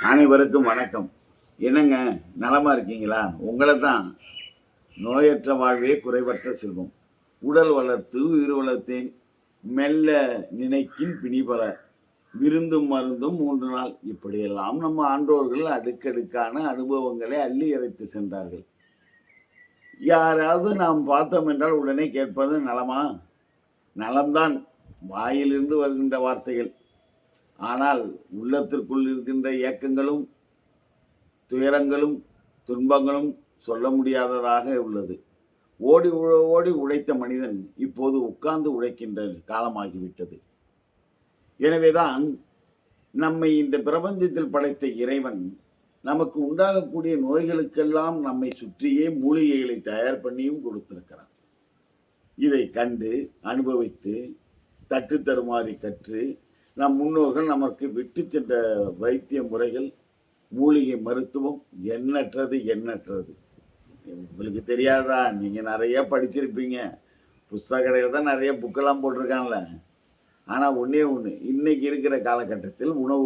அனைவருக்கும் வணக்கம். என்னங்க, நலமா இருக்கீங்களா? உங்கள தான் நோயற்ற வாழ்வே குறைவற்ற செல்வம். உடல் வளர்த்து உயிர் வளர்த்தேன் மெல்ல நினைக்கின் பிணிபல விருந்தும் மருந்தும் 3 நாள். இப்படியெல்லாம் நம்ம ஆன்றோர்கள் அடுக்கடுக்கான அனுபவங்களை அள்ளி இறைத்து சென்றார்கள். யாராவது நாம் பார்த்தோம் என்றால் உடனே கேட்பது நலமா? நலம்தான் வாயிலிருந்து வருகின்ற வார்த்தைகள். ஆனால் உள்ளத்திற்குள் இருக்கின்ற ஏக்கங்களும் துயரங்களும் துன்பங்களும் சொல்ல முடியாததாக உள்ளது. ஓடி ஓடி உழைத்த மனிதன் இப்போது உட்கார்ந்து உழைக்கின்ற காலமாகிவிட்டது. எனவேதான் நம்மை இந்த பிரபஞ்சத்தில் படைத்த இறைவன் நமக்கு உண்டாகக்கூடிய நோய்களுக்கெல்லாம் நம்மை சுற்றியே மூலிகைகளை தயார் பண்ணியும் கொடுத்திருக்கிறான். இதை கண்டு அனுபவித்து தட்டு தருமாறி கற்று நம் முன்னோர்கள் நமக்கு விட்டு சென்ற வைத்திய முறைகள் மூலிகை மருத்துவம் எண்ணற்றது. உங்களுக்கு தெரியாதா? நீங்கள் நிறைய படிச்சிருப்பீங்க, புஸ்தக கடையில் தான் நிறைய புக்கெல்லாம் போட்டிருக்காங்கல்ல. ஆனால் ஒன்றே ஒன்று, இன்னைக்கு இருக்கிற காலகட்டத்தில் உணவு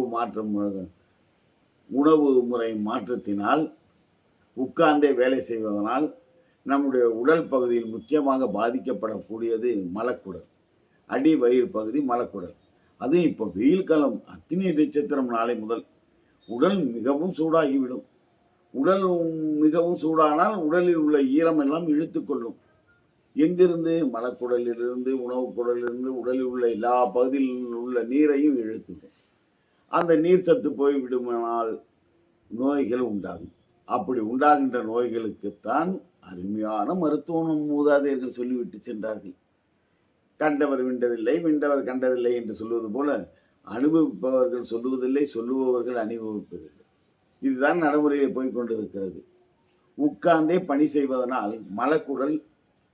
முறை மாற்றத்தினால் உட்கார்ந்தே வேலை செய்வதனால் நம்முடைய உடல் பகுதியில் முக்கியமாக பாதிக்கப்படக்கூடியது மலக்குடல், அடி வயிறு பகுதி மலக்குடல். அதுவும் இப்போ வெயில் காலம், அக்னி நட்சத்திரம் நாளை முதல் உடல் மிகவும் சூடாகிவிடும். உடல் மிகவும் சூடானால் உடலில் உள்ள ஈரம் எல்லாம் இழுத்து கொள்ளும். எங்கிருந்து? மலக்குடலிலிருந்து, உணவு குடலிலிருந்து உடலில் உள்ள எல்லா பகுதியில் உள்ள நீரையும் இழுத்துக்கும். அந்த நீர் சத்து போய் விடுமானால் நோய்கள் உண்டாகும். அப்படி உண்டாகின்ற நோய்களுக்குத்தான் அருமையான மருத்துவம் மூதாதையர்கள் சொல்லிவிட்டு சென்றார்கள். கண்டவர் விண்டதில்லை, விண்டவர் கண்டதில்லை என்று சொல்வது போல அனுபவிப்பவர்கள் சொல்லுவதில்லை, சொல்லுபவர்கள் அனுபவிப்பதில்லை. இதுதான் நடைமுறையில் போய்கொண்டிருக்கிறது. உட்கார்ந்தே பணி செய்வதனால் மலக்குடல்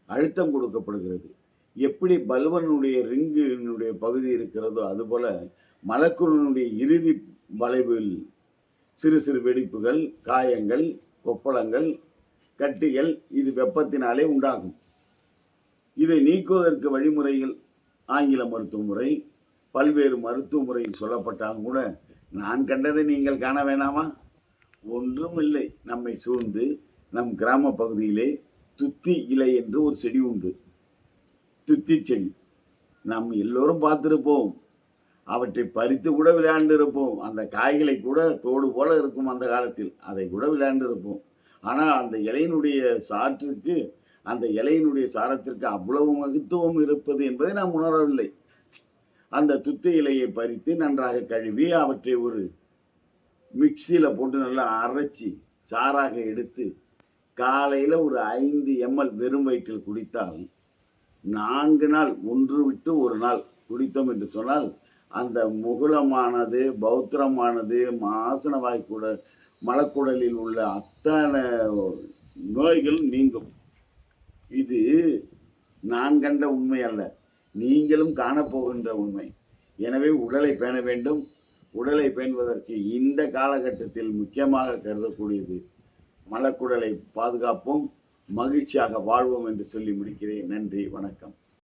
அழுத்தம் கொடுக்கப்படுகிறது. எப்படி பல்வனுடைய ரிங்கினுடைய பகுதி இருக்கிறதோ அதுபோல மலக்குடலுடைய இறுதி வளைவில் சிறு சிறு வெடிப்புகள், காயங்கள், கொப்பளங்கள், கட்டிகள் இது வெப்பத்தினாலே உண்டாகும். இதை நீக்குவதற்கு வழிமுறைகள் ஆங்கில மருத்துவ முறை, பல்வேறு மருத்துவ முறையில் சொல்லப்பட்டாலும் கூட நான் கண்டதை நீங்கள் காண வேணாமா? ஒன்றும் இல்லை. நம்மை சூழ்ந்து நம் கிராம பகுதியிலே துத்தி இலை என்று ஒரு செடி உண்டு. துத்தி செடி நாம் எல்லோரும் பார்த்திருப்போம். அவற்றை பறித்து கூட விளையாண்டு இருப்போம். அந்த காய்களை கூட தோடு போல இருக்கும் அந்த காலத்தில், அதை கூட விளையாண்டு இருப்போம். ஆனால் அந்த இலையினுடைய சாற்றுக்கு, அந்த இலையினுடைய சாரத்திற்கு அவ்வளவு மகத்துவம் இருப்பது என்பதை நாம் உணரவில்லை. அந்த துத்தி இலையை பறித்து நன்றாக கழுவி அவற்றை ஒரு மிக்சியில் போட்டு நல்லா அரைச்சி சாராக எடுத்து காலையில் ஒரு 5 ml வெறும் வயிற்றில் குடித்தால் 4 நாள், ஒன்று விட்டு ஒரு நாள் குடித்தோம் என்று சொன்னால் அந்த முகுளமானது, பௌத்திரமானது, ஆசன வாய்க்குடல், மலக்குடலில் உள்ள அத்தனை நோய்கள் நீங்கும். இது நான் கண்ட உண்மை அல்ல, நீங்களும் காணப்போகின்ற உண்மை. எனவே உடலை பேண வேண்டும். உடலை பேணுவதற்கு இந்த காலகட்டத்தில் முக்கியமாக கருதக்கூடியது மலக்குடலை பாதுகாப்போம், மகிழ்ச்சியாக வாழ்வோம் என்று சொல்லி முடிக்கிறேன். நன்றி, வணக்கம்.